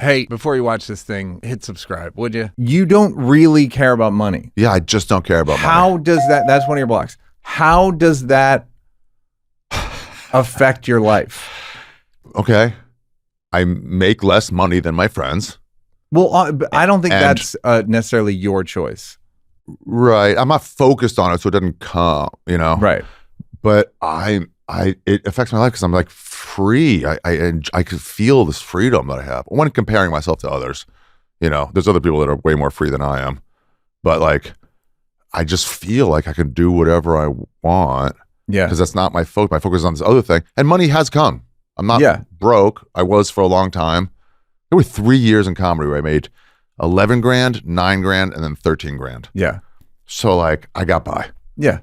Hey, before you watch this thing, hit subscribe, would you? You don't really care about money. Yeah, I just don't care about money. How does that, that's one of your blocks. How does that affect your life? Okay. I make less money than my friends. Well, I don't think that's necessarily your choice. Right. I'm not focused on it, so it doesn't come, you know? Right. But it affects my life because I'm like free. I could feel this freedom that I have when comparing myself to others. You know, there's other people that are way more free than I am, but like, I just feel like I can do whatever I want. Yeah. Because that's not my focus. My focus is on this other thing, and money has come. I'm not broke. I was for a long time. There were 3 years in comedy where I made 11 grand, 9 grand, and then 13 grand. Yeah. So like, I got by. Yeah.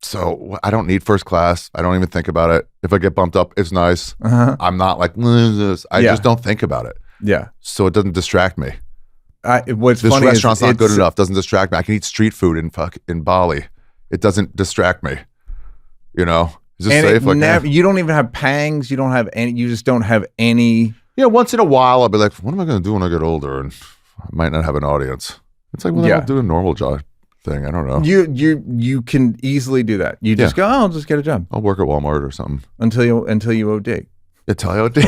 So I don't need first class. I don't even think about it. If I get bumped up, it's nice. I'm not like, I just don't think about it. Yeah. So it doesn't distract me. What's this funny restaurant's is not good enough. Doesn't distract me. I can eat street food in Bali. It doesn't distract me. You know, it's just safe. Like, you don't even have pangs. You don't have any. You just don't have any. Yeah. Once in a while, I'll be like, what am I going to do when I get older? And I might not have an audience. It's like, well, I'll do a normal job thing. I don't know. You can easily do that. You just go, I'll just get a job. I'll work at Walmart or something until you OD. Until I OD.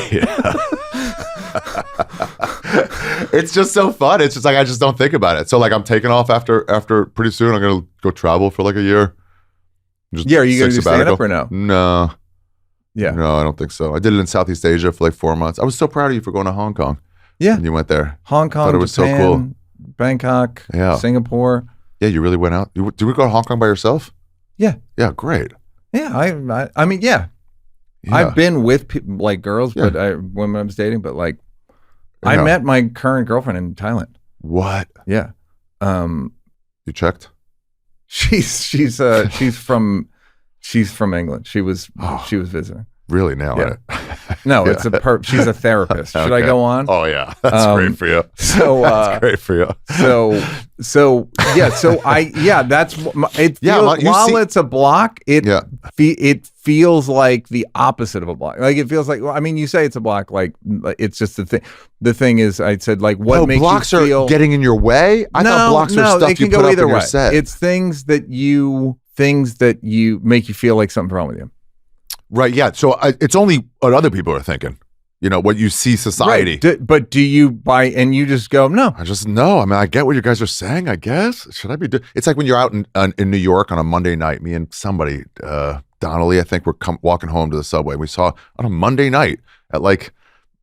It's just so fun. It's just like, I just don't think about it. So like, I'm taking off after pretty soon. I'm going to go travel for like a year. Are you going to do stand up or no? No. Yeah. No, I don't think so. I did it in Southeast Asia for like 4 months. I was so proud of you for going to Hong Kong. Yeah. And you went there. Hong Kong, Thought it was Japan, so cool. Bangkok, Singapore. Yeah, you really went out. Did we go to Hong Kong by yourself? Yeah. Yeah, great. Yeah, I mean, yeah. I've been with people, like girls, but women I was dating, but like, I met my current girlfriend in Thailand. What? Yeah. You checked? She's from England. She was visiting. Really nailed it. No, it's she's a therapist. Should I go on? Oh yeah, that's great for you. So that's great for you. So that's it. While it's a block, it feels like the opposite of a block. Like it feels like, well, I mean, you say it's a block, like it's just the thing. The thing is, I said, like, what makes blocks you feel are getting in your way? I thought blocks are stuff you put up in your set. It's things that you make you feel like something's wrong with you. Right, yeah. So it's only what other people are thinking. You know, what you see society. Right. But do you buy and you just go, no. I just know. I mean, I get what you guys are saying, I guess. Should I be doing? It's like when you're out in New York on a Monday night, me and somebody, Donnelly, I think, we're walking home to the subway. And we saw on a Monday night at like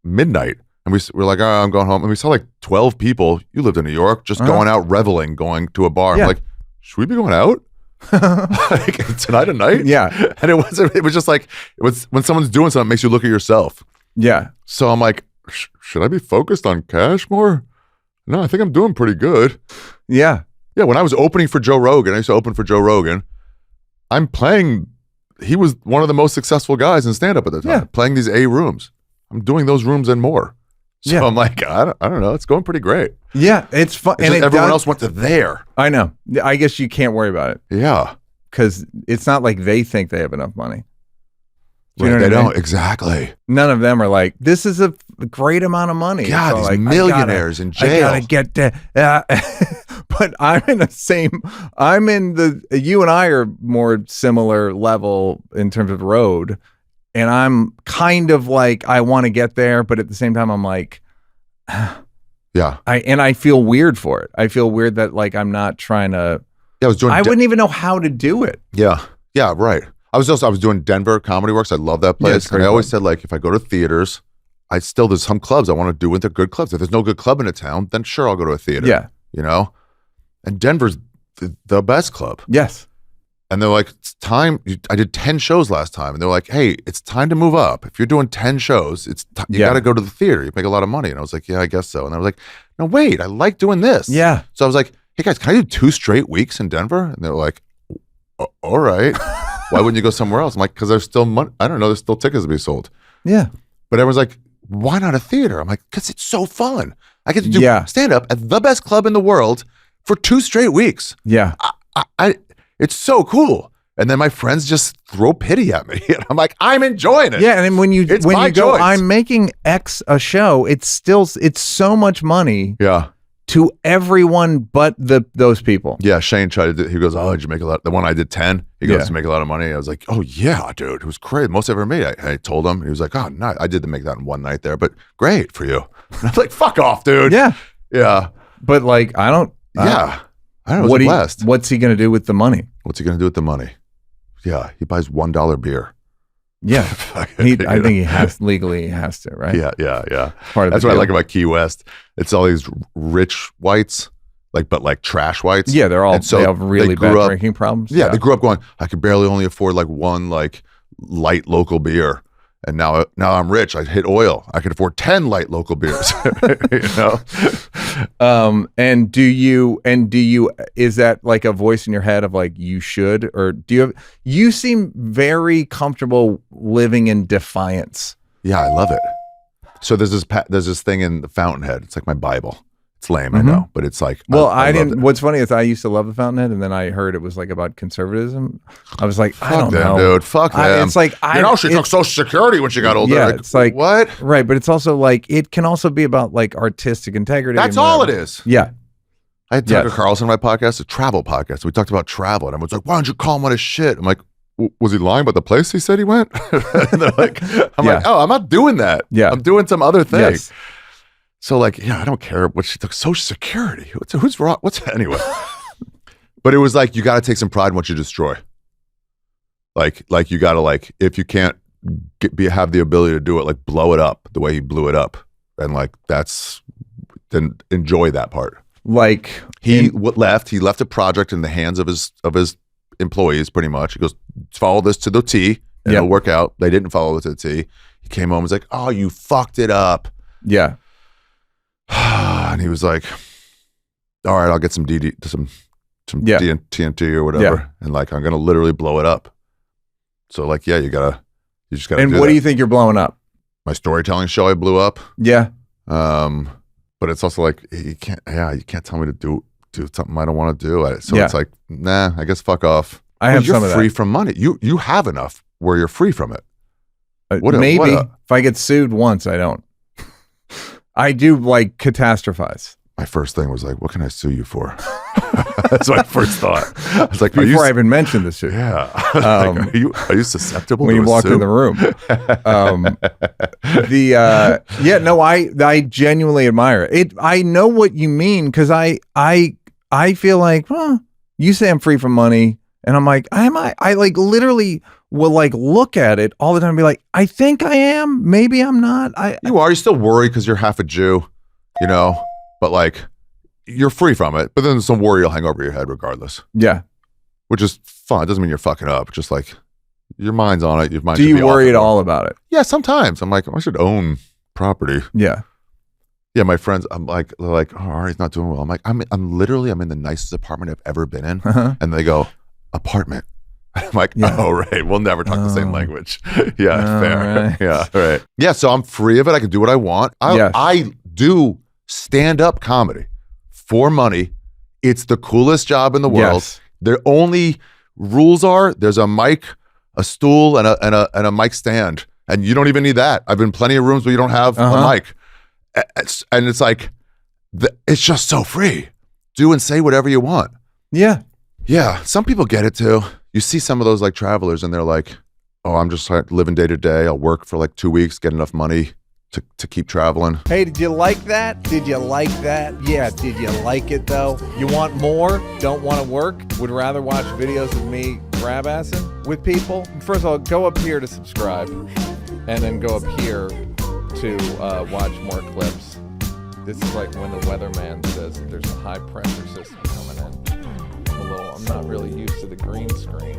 midnight. And we're like, oh, I'm going home. And we saw like 12 people. You lived in New York, just going out reveling, going to a bar. Yeah. I'm like, should we be going out? Like tonight at night? Yeah. And it was just like, it was when someone's doing something, it makes you look at yourself. Yeah. So I'm like, should I be focused on cash more? No, I think I'm doing pretty good. Yeah. Yeah. When I was opening for Joe Rogan, I used to open for Joe Rogan. I'm playing, he was one of the most successful guys in stand-up at the time, playing these A rooms. I'm doing those rooms and more. So I'm like, I don't know. It's going pretty great. Yeah, it's fun. And everyone else went to there. I know. I guess you can't worry about it. Yeah. Because it's not like they think they have enough money. Do you know what I mean? Don't. Exactly. None of them are like, this is a great amount of money. God, these like, millionaires in jail. I gotta get there. But I'm in you and I are more similar level in terms of road. And I'm kind of like, I want to get there, but at the same time, I'm like, yeah. I feel weird for it. I feel weird that like I'm not trying to. Yeah, I wouldn't even know how to do it. Yeah, yeah, right. I was doing Denver Comedy Works. I love that place. And I always said, like, if I go to theaters, there's some clubs I want to do with the good clubs. If there's no good club in a town, then sure, I'll go to a theater. Yeah, you know. And Denver's the best club. Yes. And they're like, it's time. I did 10 shows last time. And they're like, hey, it's time to move up. If you're doing 10 shows, you got to go to the theater. You make a lot of money. And I was like, yeah, I guess so. And I was like, no, wait, I like doing this. Yeah. So I was like, hey guys, can I do 2 straight weeks in Denver? And they were like, all right. Why wouldn't you go somewhere else? I'm like, because there's still money. I don't know. There's still tickets to be sold. Yeah. But everyone's like, why not a theater? I'm like, because it's so fun. I get to do stand up at the best club in the world for 2 straight weeks. Yeah. It's so cool. And then my friends just throw pity at me. And I'm like, I'm enjoying it. Yeah, and then when you go, choice. I'm making X a show, it's so much money. Yeah. To everyone but those people. Yeah, Shane tried to he goes, oh, did you make a lot? The one I did 10, he goes, to make a lot of money. I was like, oh yeah, dude, it was crazy. Most I've ever made. I told him, he was like, oh, no, I did make that in one night there, but great for you. And I'm like, fuck off, dude. Yeah. Yeah. But like, I don't know. What's he going to do with the money? What's he going to do with the money? Yeah, he buys $1 beer. Yeah, I think he has legally has to, right? Yeah. That's what I like about Key West. It's all these rich whites, but trash whites. Yeah, they have really bad drinking problems. Yeah, they grew up going, I could barely only afford one light local beer. And now I'm rich. I hit oil. I can afford 10 light local beers. And do you is that like a voice in your head of like you should, or you seem very comfortable living in defiance. Yeah, I love it. So there's this thing in the Fountainhead. It's like my Bible. It's lame, I know, but it's like, well, I didn't. What's funny is I used to love the Fountainhead, and then I heard it was like about conservatism. I was like, I don't know, dude. Fuck them. It's like she took Social Security when she got older. Yeah, it's like what? Right, but it's also like it can also be about like artistic integrity. That's all it is. Yeah. I had Tucker Carlson on my podcast, a travel podcast. We talked about travel, and everyone's like, "Why don't you call him on his shit?" I'm like, "Was he lying about the place he said he went?" And they're like, "I'm like, oh, I'm not doing that. Yeah, I'm doing some other thing." Yes. So like, I don't care what she took. Social Security. Who's wrong? Anyway? But it was like, you got to take some pride in what you destroy. Like you got to if you can't have the ability to do it, like blow it up the way he blew it up, and then enjoy that part. Like he left a project in the hands of his employees, pretty much. He goes, follow this to the T, and it'll work out. They didn't follow it to the T. He came home and was like, oh, you fucked it up. Yeah. And he was like, all right, I'll get some TNT or whatever. And I'm going to literally blow it up. So you just got to. And what do you think you're blowing up? My storytelling show I blew up. Yeah. But it's also you can't tell me to do something I don't want to do. So it's like, nah, I guess fuck off. You're some of that. Free from money. You have enough where you're free from it. Maybe if I get sued once, I don't. I do catastrophize. My first thing was what can I sue you for? That's my first thought. I was like, before I even mentioned this shit. Yeah. Are you susceptible when you walked in the room? I genuinely admire it. I know what you mean because I feel like, you say I'm free from money, and I'm like, am I? I literally will look at it all the time and be like, I think I am, maybe I'm not. You're still worried because you're half a Jew, but you're free from it. But then some worry will hang over your head regardless. Yeah. Which is fun. It doesn't mean you're fucking up. Just your mind's on it. Your mind. Do you worry at all about it? Yeah, sometimes. I'm like, I should own property. Yeah. Yeah, my friends, I'm like, they're like, oh, Ari's not doing well. I'm like, I'm in the nicest apartment I've ever been in. And they go, apartment. I'm like, oh, right. We'll never talk the same language. Yeah, fair. Right. Yeah, right. Yeah, so I'm free of it. I can do what I want. I do stand-up comedy for money. It's the coolest job in the world. Yes. The only rules are there's a mic, a stool, and a mic stand. And you don't even need that. I've been in plenty of rooms where you don't have a mic. And it's it's just so free. Do and say whatever you want. Yeah. Yeah. Some people get it too. You see some of those travelers and they're like, oh, I'm just living day to day. I'll work for 2 weeks, get enough money to keep traveling. Hey, did you like that? Did you like that? Yeah, did you like it though? You want more? Don't want to work? Would rather watch videos of me grab-assing with people? First of all, go up here to subscribe and then go up here to watch more clips. This is when the weatherman says there's a high pressure system coming in. I'm not really used to the green screen.